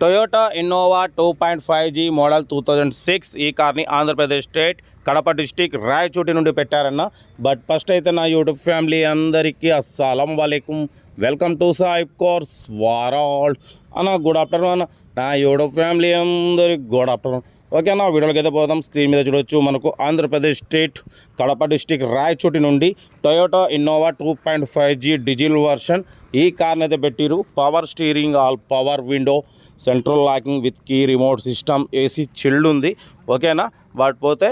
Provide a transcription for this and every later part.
Toyota Innova 2.5G model 2006 ఈ కార్ని Andhra Pradesh state Kadapa district Rayachoti నుండి పెట్టారన్న. బట్ ఫస్ట్ అయితే నా యూట్యూబ్ ఫ్యామిలీ అందరికీ అస్సలం వాలేకుమ్, వెల్కమ్ టు సాయిబ్ కార్స్ వరల్డ్ అన్న. గుడ్ ఆఫ్టర్నూన్ అన్న. నా యూట్యూబ్ ఫ్యామిలీ అందరికి గుడ్ ఆఫ్టర్నూన్. ఓకే అన్న, వీడియోకి అయితే పోదాం. స్క్రీన్ మీద చూడొచ్చు, మనకు ఆంధ్రప్రదేశ్ స్టేట్ కడప డిస్టిక్ రాయచోటి నుండి Toyota Innova 2.5G diesel version ఈ కార్ని అయితే పెట్టిరు. Power steering, all power window, central locking with key, remote system, AC chilled ఉంది. ఓకేనా. బట్ పోతే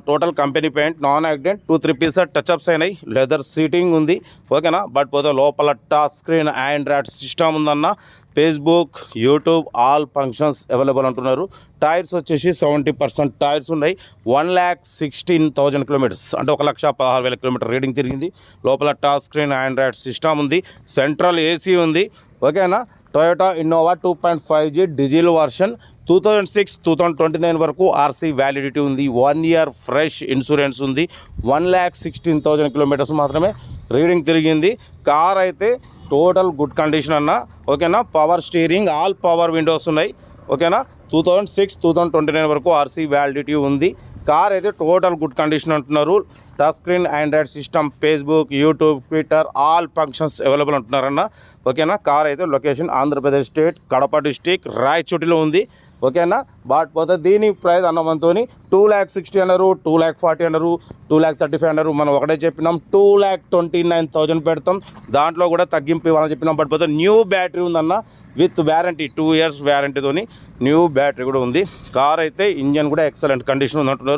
total company paint, non accident, 2-3 pieces touchups అయినాయి, లెదర్ సీటింగ్ ఉంది. ఓకేనా. బట్ పోతే లోపల టచ్ స్క్రీన్ ఆండ్రాయిడ్ సిస్టమ్ ఉందన్న. Facebook, YouTube, all functions available అంటున్నారు. టైర్స్ వచ్చేసి 70% టైర్స్ ఉన్నాయి. 1,16,000 కిలోమీటర్స్ అంటే 1,16,000 కిలోమీటర్ రీడింగ్ తిరిగింది. లోపల టచ్ స్క్రీన్ ఆండ్రాయిడ్ సిస్టమ్ ఉంది, సెంట్రల్ ఏసీ ఉంది. ఓకేనా. Toyota Innova 2.5G diesel version 2006-2029 వరకు ఆర్సీ వ్యాలిడిటీ ఉంది. 1 ఇయర్ ఫ్రెష్ ఇన్సూరెన్స్ ఉంది. 1,16,000 కిలోమీటర్స్ మాత్రమే రీడింగ్ తిరిగింది. కార్ అయితే టోటల్ గుడ్ కండిషన్ అన్న. ఓకేనా. Power steering, all power Windows ఉన్నాయి. ఓకేనా. 2006-2029 వరకు ఆర్సీ వ్యాలిడిటీ ఉంది. కార్ అయితే టోటల్ గుడ్ కండిషన్ అంటున్నారు. Touch screen Android system, Facebook, YouTube, Twitter, all functions available అంటున్నారన్న. ఓకేనా. కార్ అయితే location Andhra Pradesh state Kadapa district రాయచోటిలో ఉంది. ఓకేనా. బట్ పోతే దీని ప్రైస్ అన్నమంతో 2,60,000 అన్నారు, 2,40,000 అన్నారు, 2,35,000 అన్నారు. మనం ఒకటే చెప్పినాం 2,29,000 పెడతాం. దాంట్లో కూడా తగ్గింపు ఇవ్వాలని చెప్పినాం. బట్ పోతే న్యూ బ్యాటరీ ఉందన్న, విత్ వ్యారంటీ 2 ఇయర్స్ వ్యారంటీతోని న్యూ బ్యాటరీ కూడా ఉంది. కార్ అయితే ఇంజన్ కూడా ఎక్సలెంట్ కండిషన్ ఉంది అంటున్నారు.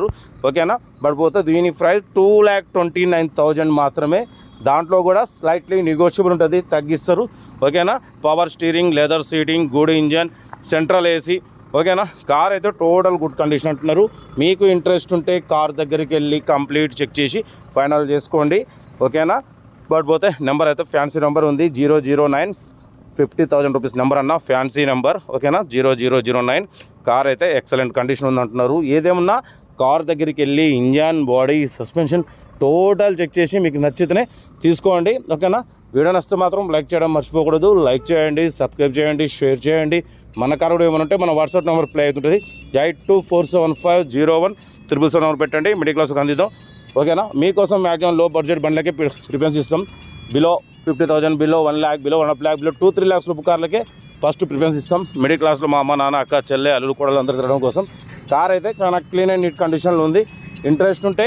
ఓకేనా. బట్ పోతే దీని ప్రైస్ 2,29,000 మాత్రమే. దాంట్లో కూడా స్లైట్లీ నెగోషియబుల్ ఉంటుంది, తగ్గిస్తారు. ఓకేనా. Power steering, leather seating, good engine, central AC. ఓకేనా. కార్ అయితే టోటల్ గుడ్ కండిషన్ అంటున్నారు. మీకు ఇంట్రెస్ట్ ఉంటే కార్ దగ్గరికి వెళ్ళి కంప్లీట్ చెక్ చేసి ఫైనల్ చేసుకోండి. ఓకేనా. బట్ పోతే నెంబర్ అయితే ఫ్యాన్సీ నెంబర్ ఉంది, 009 50,000 రూపీస్ నెంబర్ అన్న, ఫ్యాన్సీ నెంబర్. ఓకేనా. 0009. కార్ అయితే ఎక్సలెంట్ కండిషన్ ఉంది అంటున్నారు. ఏదేమన్నా కార్ దగ్గరికి వెళ్ళి engine, body, suspension total check చేసి మీకు నచ్చితేనే తీసుకోండి. ఓకేనా. వీడియో నచ్చితే మాత్రం లైక్ చేయడం మర్చిపోకూడదు. లైక్ చేయండి, సబ్స్క్రైబ్ చేయండి, షేర్ చేయండి. మన కార్ కూడా ఏమైనా ఉంటే మన వాట్సాప్ నెంబర్ ప్లే అవుతుంటుంది, 8247501777 నెంబర్ పెట్టండి. మిడిల్ క్లాస్కి అందిద్దాం. ఓకేనా. మీకోసం మ్యాక్సిమం లో బడ్జెట్ బండ్లకే ప్రిఫరెన్స్ ఇస్తాం. Below 50,000, below 1 lakh, below 1.5 lakh, below 2-3 lakhs రూపాయల కార్లకే ఫస్ట్ ప్రిఫరెన్స్ ఇస్తాం. మిడిల్ క్లాస్లో మా అమ్మ, నాన్న, అక్క, చెల్లె, అల్లుడు, కోడలు అందరూ తిరగడం కోసం. కార్ అయితే చాలా క్లీన్ అండ్ నీట్ కండిషన్లో ఉంది. ఇంట్రెస్ట్ ఉంటే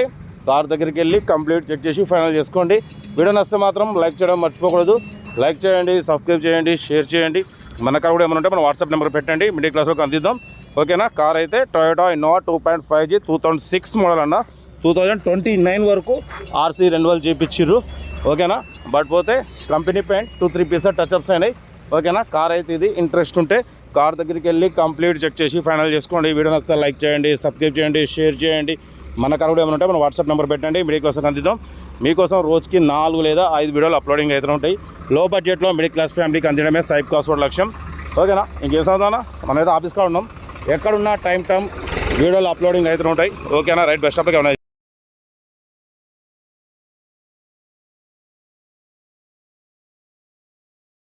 కార్ దగ్గరికి వెళ్ళి కంప్లీట్ చెక్ చేసి ఫైనల్ చేసుకోండి. వీడియో నచ్చితే మాత్రం లైక్ చేయడం మర్చిపోకూడదు. లైక్ చేయండి, సబ్స్క్రైబ్ చేయండి, షేర్ చేయండి. మన కార్ కూడా ఏమైనా ఉంటే మన వాట్సాప్ నెంబర్ పెట్టండి, మిడిల్ క్లాస్లోకి అందిద్దాం. ఓకేనా. కార్ అయితే టొయోటా ఇన్నోవా 2.5G 2006 మోడల్ అన్న. 2029 వరకు ఆర్సీ రెన్యువల్ చేయించారు. ఓకేనా. బట్ పోతే కంపెనీ పెయింట్, 2-3 పీసెస్ టచ్అప్స్ అయినాయి. ఓకేనా. కార్ అయితే ఇది. ఇంట్రెస్ట్ ఉంటే కార్ దగ్గరికి వెళ్ళి కంప్లీట్ చెక్ చేసి ఫైనల్ చేసుకోండి. వీడియో నచ్చితే లైక్ చేయండి, సబ్స్క్రైబ్ చేయండి, షేర్ చేయండి. మన కార్ కూడా ఏమైనా ఉంటే మన వాట్సాప్ నెంబర్ పెట్టండి, మిడిల్ క్లాస్కి అందిద్దాం. మీకోసం రోజుకి 4 లేదా 5 వీడియోలు అప్లోడింగ్ అయితే ఉంటాయి. లో బడ్జెట్లో మిడిల్ క్లాస్ ఫ్యామిలీకి అందించడమే సాయిబ్ కార్స్ లక్ష్యం. ఓకేనా. ఇంకేం చదువుతానా, మనమైతే ఆఫీస్లో ఉన్నాం. ఎక్కడున్నా టైం వీడియోలు అప్లోడింగ్ అయితే ఉంటాయి. ఓకేనా. Right, best of luck.